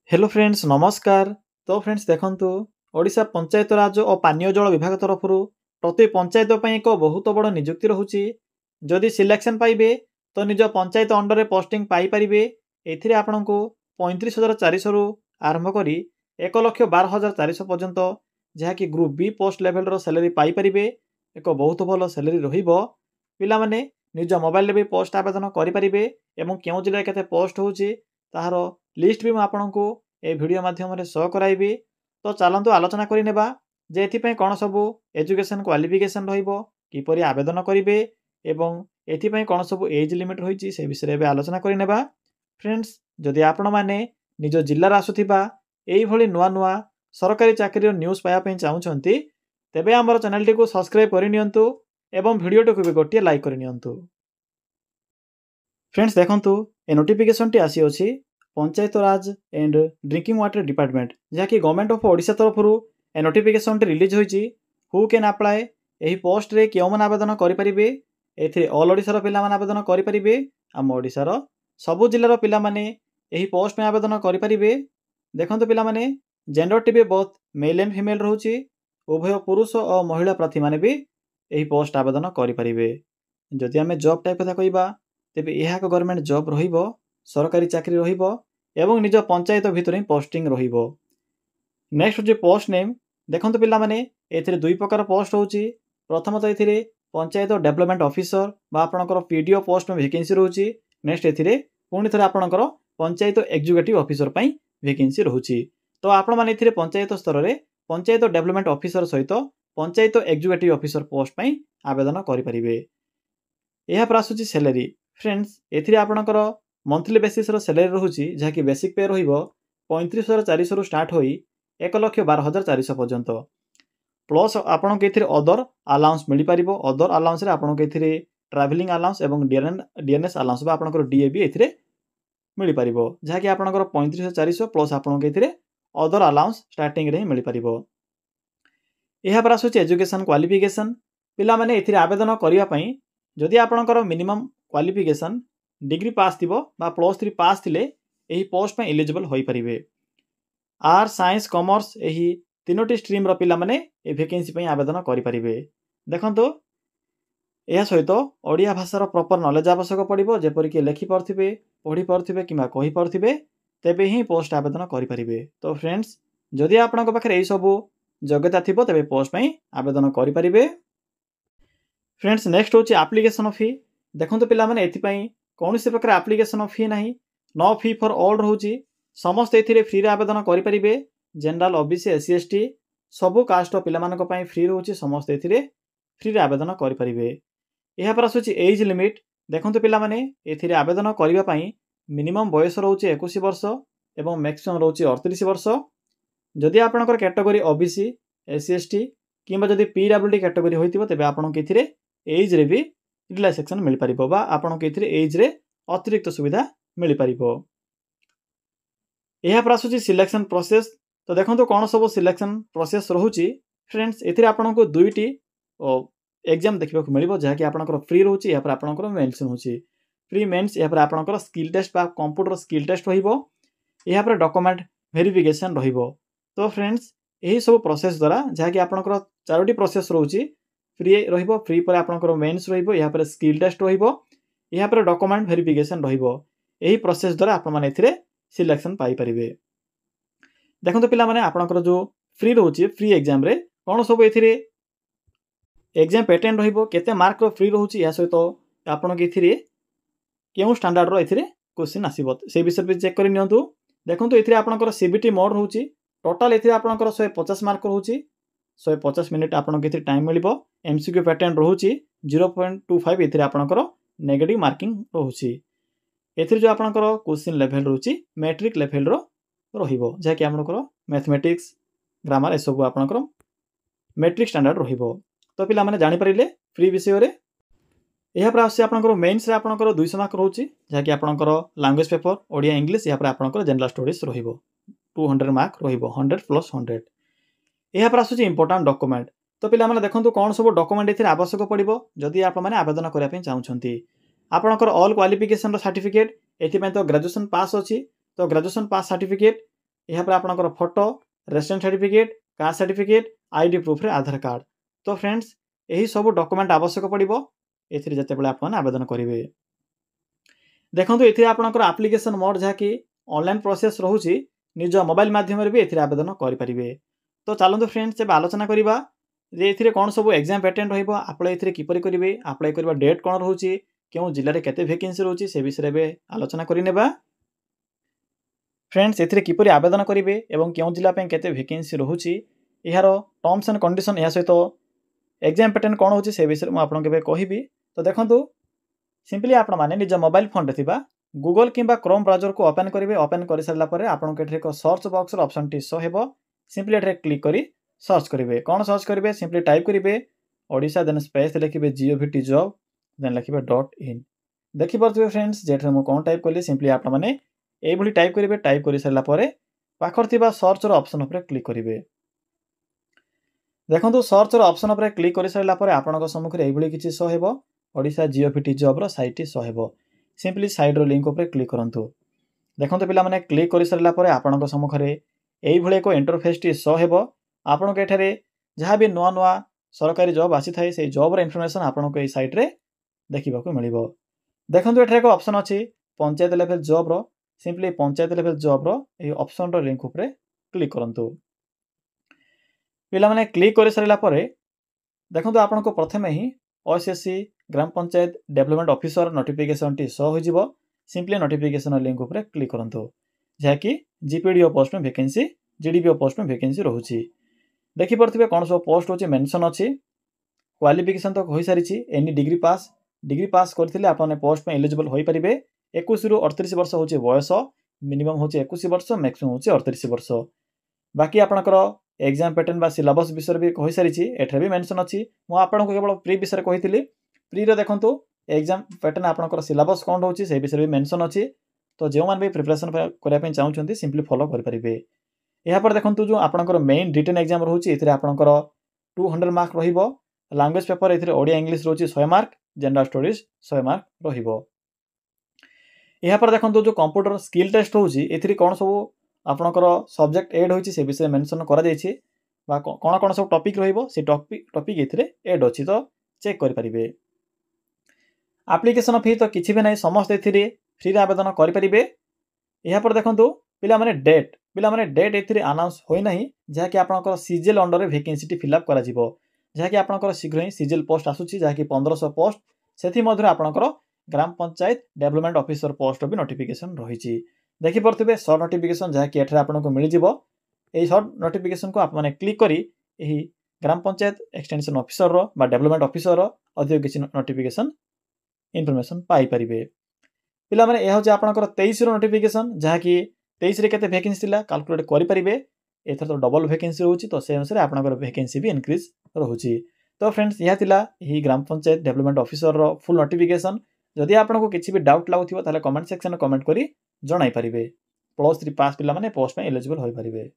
Hello friends नमस्कार। तो friends देखंतु ओडिशा पंचायत राज और पानीय जल विभाग तरफ प्रति पंचायत एक बहुत बड़ नियुक्ति रहुची। जदि सिलेक्शन पाइबे तो निज पंचायत अंडर पोस्टिंग पाई परिबे। एथिरे आपनको 35,400 रु आरंभ करी 1,12,400 पर्यंत जहाँकि ग्रुप बी पोस्ट लेवल रो सैलरी पाई परिबे। एक बहुत भल सैलरी रहिबो। पिला माने निज मोबाइल भी पोस्ट आवेदन करि परिबे एवं केउ जिल्ला केते पोस्ट होउची ताहार लिस्ट भी आपको ए वीडियो माध्यम शो कराइबी। तो चलतु आलोचना करनेबा जे एथिपई कौन सबू एजुकेशन क्वालिफिकेशन रहिबो, किपरि आवेदन करिवे एवं एथिपई कौन सबू एज लिमिट रहिछि से विषय में आलोचना करनेबा। फ्रेंड्स जदि आपण माने निज जिल्लार आसुथिबा एई भली नुआ नुआ सरकारी चाकरी न्यूज पाया पई चाहुचंती तेबे हमर चैनल टी को सब्सक्राइब करनियंतु एवं वीडियो टी को भी गोटिए लाइक करनियंतु। फ्रेंड्स देखंतु ए नोटिफिकेशन टी आसी अछि panchayat raj and drinking water department जहाँकि गवर्नमेंट ऑफ ओडिशा तरफ ए नोटिफिकेशन रिलीज होइछि। हु कैन अप्लाई एही पोस्ट रे केउ मन आवेदन करि परिबे। एथिरे ऑल ओडिशा रो पिला मन आवेदन करि परिबे। हम ओडिशा रो सबु जिल्ला रो पिला माने एही पोस्ट में आवेदन करि परिबे। देखंतु पिला माने जेंडर टी भी बहुत मेल एंड फीमेल रहउछि। उभय पुरुष और महिला प्रार्थी माने भी एही पोस्ट आवेदन करि परिबे। जदि हमें जॉब टाइप कथा कहिबा तेबे एहा को गवर्नमेंट जॉब रहिबो, सरकारी चाकरी रहिबो एवं निज पंचायत भितर ही पोस्टिंग रहिबो। नेक्स्ट जो पोस्ट नेम देखंतु पिला माने एथिरे दुई प्रकार पोस्ट होउची। प्रथमतः एथिरे पंचायत डेवलपमेंट ऑफिसर बा आपनकर पीडीओ पोस्ट में वैकेंसी रहउची। नेक्स्ट एथिरे पुणी थरे आपनकर पंचायत एग्जीक्यूटिव ऑफिसर पई वैकेंसी रहउची। तो आपण माने एथिरे पंचायत स्तर रे पंचायत डेवलपमेंट ऑफिसर सहित पंचायत एग्जीक्यूटिव ऑफिसर पोस्ट पई आवेदन करि परिबे। एहा पर आसुची सैलरी। फ्रेंड्स एथिरे आपनकर मंथली बेसिस रो सैलरी रहउची जहाँकि बेसिक पे रहिबो 35,400 रु स्टार्ट होई 1,12,400 पर्यंत। प्लस आपन के एथिरे अदर अलाउंस मिली परिबो। अदर अलाउंस रे आपन के एथिरे ट्रैवलिंग अलाउंस एवं डीएनएस अलाउंस बा आपनकर डीएबी एथिरे मिली परिबो जहाँकि आपनकर 35,400 प्लस आपन के एथिरे अदर अलाउंस स्टार्टिंग रे ही मिली परिबो। एहा पर आसुची एजुकेशन क्वालिफिकेशन। पिला माने एथिरे आवेदन करिया पई जदि आपनकर मिनिमम क्वालिफिकेशन डिग्री पास थिबो बा +3 पास थिले एही पोस्ट पे एलिजिबल होई परिबे। आर्ट्स साइंस कॉमर्स एही तीनोटी स्ट्रीम रो पिला माने ए वैकेंसी पे आवेदन करि परिबे। देखंतु एहा सहित ओडिया भाषार प्रॉपर नॉलेज आवश्यक पड़िबो जेपरि कि लिखि परथिबे, पढि परथिबे किमा कहि परथिबे तेबे ही पोस्ट आवेदन करि परिबे। तो फ्रेंड्स जदि आपनक पाखरे एई सबु योग्यता थिबो तेबे पोस्ट पे आवेदन करि परिबे। फ्रेंड्स नेक्स्ट होची एप्लीकेशन फी। देखंतु पिला माने एथि पई कौनसी प्रकार एप्लीकेशन फी नहीं, नो फी फॉर ऑल रहउची। समस्त एथिरे फ्री रे आवेदन करि परिबे। जनरल ओबीसी एससी एसटी सबु कास्ट पिला मानक पई फ्री रहउची। समस्त एथिरे फ्री रे आवेदन करि परिबे। एहा पर आसुची एज लिमिट। देखंतु पिला माने एथिरे आवेदन करिबा पई मिनिमम बयस रहउची 21 वर्ष एवं मैक्सिमम रहउची 38 वर्ष। जदि आपनकर कैटेगरी ओबीसी एससी एसटी किबा जदि पीडब्ल्यूडी कैटेगरी होइतिबो तेबे आपन के एथिरे एज रे भी रिलैक्सेशन मिल परिबो बा आपन के एथिरे एज रे अतिरिक्त सुविधा मिल परिबो। एहा पर आसुची सिलेक्शन प्रोसेस। तो देखंतु कोन सब सिलेक्शन प्रोसेस रहउची। फ्रेंड्स एथिरे आपनको दुईटी एग्जाम देखिबा को मिलिबो जहा कि आपनकर फ्री रहउची। एहा पर आपनकर मेंशन होची फ्री मेंस। एहा पर आपनकर स्किल टेस्ट बा कंप्यूटर स्किल टेस्ट रहिबो। एहा पर डॉक्यूमेंट वेरिफिकेशन रहिबो। तो फ्रेंड्स एही सब प्रोसेस द्वारा जहा कि आपनकर चारोटी प्रोसेस रहउची। फ्री रहिबो, फ्री पर आपनकर मेंस रहिबो, एहा पर स्किल टेस्ट रहिबो, एहा पर डॉक्यूमेंट वेरिफिकेशन रहिबो। एही प्रोसेस द्वारा आपण माने एथिरे सिलेक्शन पाई परिबे। देखंतु पिला माने आपनकर जो फ्री रहउची फ्री एग्जाम रे कोन सब एथिरे एग्जाम पैटर्न रहिबो, केते मार्क रो फ्री रहउची, या सहित आपण के एथिरे केउ स्टैंडर्ड रो एथिरे क्वेश्चन आसीबो से विषय पे चेक करि नियंतु। देखंतु एथिरे आपनकर सीबीटी मोड रहउची। टोटल एथिरे आपनकर 150 मार्क रहउची। 150 मिनिट आपन के एथिरे टाइम मिलिबो। एमसीक्यू पैटर्न रहउची 0.25 एथिरे आपनकर नेगेटिव मार्किंग रहउची। एथिरे जो आपनकर क्वेश्चन लेवल रहउची मैट्रिक लेवल रो रहिबो जे कि आपनकर मैथमेटिक्स ग्रामर ए सब आपनकर मैट्रिक स्टैंडर्ड रहिबो। तो पिला माने जानि परिले फ्री विषय रे। एहा पर आसी आपनकर मेंस रे आपनकर 200 मार्क रहउची जे कि आपनकर लैंग्वेज पेपर ओडिया इंग्लिश। एहा पर आपनकर जनरल स्टडीज रहिबो 200 मार्क रहिबो 100 + 100। एहा पर आसुची इंपोर्टेंट डॉक्यूमेंट। तो पिला माने देखंतु कोन सब डॉक्यूमेंट एथिरे आवश्यक पड़िबो जदि आपण माने आवेदन करिया पई चाहुछंती। आपनकर ऑल क्वालिफिकेशन रो सर्टिफिकेट एथि पई तो ग्रेजुएशन पास अछि। तो ग्रेजुएशन पास सर्टिफिकेट यहाँ आपंकर photo resident certificate caste certificate ID proof रे आधार कार्ड। तो फ्रेंड्स यही सब डॉक्यूमेंट आवश्यक पड़ो एथिरे जतेबेले आपण आवेदन करेंगे। देखो ये आपंकर आप्लिकेसन मोड जहाँकि ऑनलाइन प्रोसेस रोचे निज मोबाइल मध्यम भी एथिरे आवेदन करेंगे। तो चलते फ्रेंड्स जब आलोचना करवा जे एथिरे कौन सब एग्जाम पैटर्न रहिबो अप्लाई एथिरे किपरि करिवे अप्लाई करबा डेट कौन रहउची केउ जिल्ला रे केते वैकेंसी रहउची से विषय रे आलोचना करिनेबा। फ्रेंड्स एथिरे किपरि आवेदन करिवे एवं केउ जिल्ला पे केते वैकेंसी रहउची यार टर्म्स एंड कंडीशन या सहित एग्जाम पैटर्न कौन होची से विषय में आपन केबे कहिबी। तो देखंतु सिंपली आपण माने निज मोबाइल फोन रे थिबा गूगल किंबा क्रोम ब्राउजर को ओपन करिवे। ओपन कर सारला परे आपन के एठरे सर्च बॉक्स रो ऑप्शन टी शो हेबो। सिंपली एठरे क्लिक करी सर्च करेंगे। कौन सर्च करेंगे सिंपली टाइप करेंगे ओडिशा देन स्पेस लिखे जीओवीटी जॉब देन लिखे .in। देखिपे फ्रेंड्स जेठे मुझे कौन टाइप कली सिंपली आप मैंने ये टाइप करेंगे। टाइप कर सारापर पाखर सर्च ऑप्शन उपर क्लिक करेंगे। देखो सर्च ऑप्शन उपर क्लिक कर सारापर आपण सम्मुखें ये किसी शो हो ओडिशा जीओवीटी जॉब साइट शो हो। सिंपली साइड रो लिंक उपर क्लिक करूँ। देखो पे क्लिक कर सारापर आपण सम्मुखें ये एक इंटरफेस टी शो हो। आपण के एठारे जहाँ भी नुआ नुआ सरकारी जॉब आसी थाए से जॉब रो इन्फॉर्मेशन आपण को साइट रे देखा मिलिबो। देखंतु एठारे एक ऑप्शन अछि पंचायत लेवल जॉब रो। सिंपली पंचायत लेवल जॉब रो ए ऑप्शन रो लिंक ऊपर क्लिक करंतु। पिला माने क्लिक कर सारला परे देखंतु आपण को प्रथमे ही OSSC gram panchayat development officer notification टी शो हो जिवो। सिंपली नोटिफिकेशन लिंक ऊपर क्लिक करंतु जहा कि जीपीडीओ पोस्ट में वैकेंसी जीडीपीओ पोस्ट में वैकेंसी रहउची। देखि परथिबे कौन सब पोस्ट होची मेंशन अछि। क्वालिफिकेशन तो होई सारिछि एनी डिग्री पास करथिले आपने पोस्ट में एलिजिबल होई परिबे। 21 रु 38 वर्ष होची बयस मिनिमम होची 21 वर्ष मैक्सिमम होची 38 वर्ष। बाकी आपनकर एग्जाम पैटर्न बा सिलेबस विषय भी होई सारिछि एठरे भी मेंशन अछि। मु आपनको केवल प्री विषय कहिथिली प्री रे देखंतु एग्जाम पैटर्न आपनकर सिलेबस कोन होची से विषय भी मेंशन अछि। तो जो मान भी प्रिपरेशन करिया पे चाहउछन्ती सिंपली फॉलो कर परिबे। यहाँ पर देखो जो आपंकर मेन रिटन एग्जाम रोचे ये आपंकर 200 मार्क रहिबो। लैंग्वेज पेपर ये ओडिया इंग्लिश रोचे 100 मार्क जनरल स्टडीज 100 मार्क रहिबो। यहाँ पर देखो जो कंप्यूटर स्किल टेस्ट होची एथि कौन सब आपंकर सब्जेक्ट एड होची से विषय मेंशन करा जायछि बा कौन कौन सब टॉपिक रहिबो से टॉपिक एथि एड अछि। तो चेक कर परिबे। एप्लिकेशन फी तो किछि भी नै समस्त एथि फ्री आवेदन कर परिबे। यहाँ पर देखो पिला माने डेट एथिरे अनाउंस होई नाही जहाँकि आपनकर CGL under vacancy T fill up करा जिवो। जहाँकि आपनकर शीघ्र ही सीजीएल पोस्ट आसुची जहाँकि 1500 पोस्ट सेथि मध्य आपनकर ग्राम पंचायत डेवलपमेंट ऑफिसर पोस्ट भी नोटिफिकेशन रहिछि। देखि परथिबे शॉर्ट नोटिफिकेशन जहाँकि एठरे आपनको मिलि जिवो। एही शॉर्ट नोटिफिकेशन को आप माने क्लिक करी एही ग्राम पंचायत एक्सटेंशन ऑफिसर रो बा डेवलपमेंट ऑफिसर रो अधिक किछि नोटिफिकेशन इन्फॉर्मेशन पाई परिबे। पिला माने ए होचे आपनकर 23 रो नोटिफिकेशन जहाँकि 23 रे केते वैकेंसी थिला कैलकुलेट करि परिबे। एथर तो डबल वैकेंसी रहउची तो से अनुसार आपनकर वैकेंसी भी इंक्रीज रहउची। तो फ्रेंड्स यह थिला ही ग्राम पंचायत डेवलपमेंट ऑफिसर रो फुल नोटिफिकेशन। जदि आपनको किछि भी डाउट लागुथिबो ताले कमेंट सेक्शन में कमेंट करी जणाई परिबे। +3 पास पिला माने पोस्ट में एलिजिबल होई परिबे।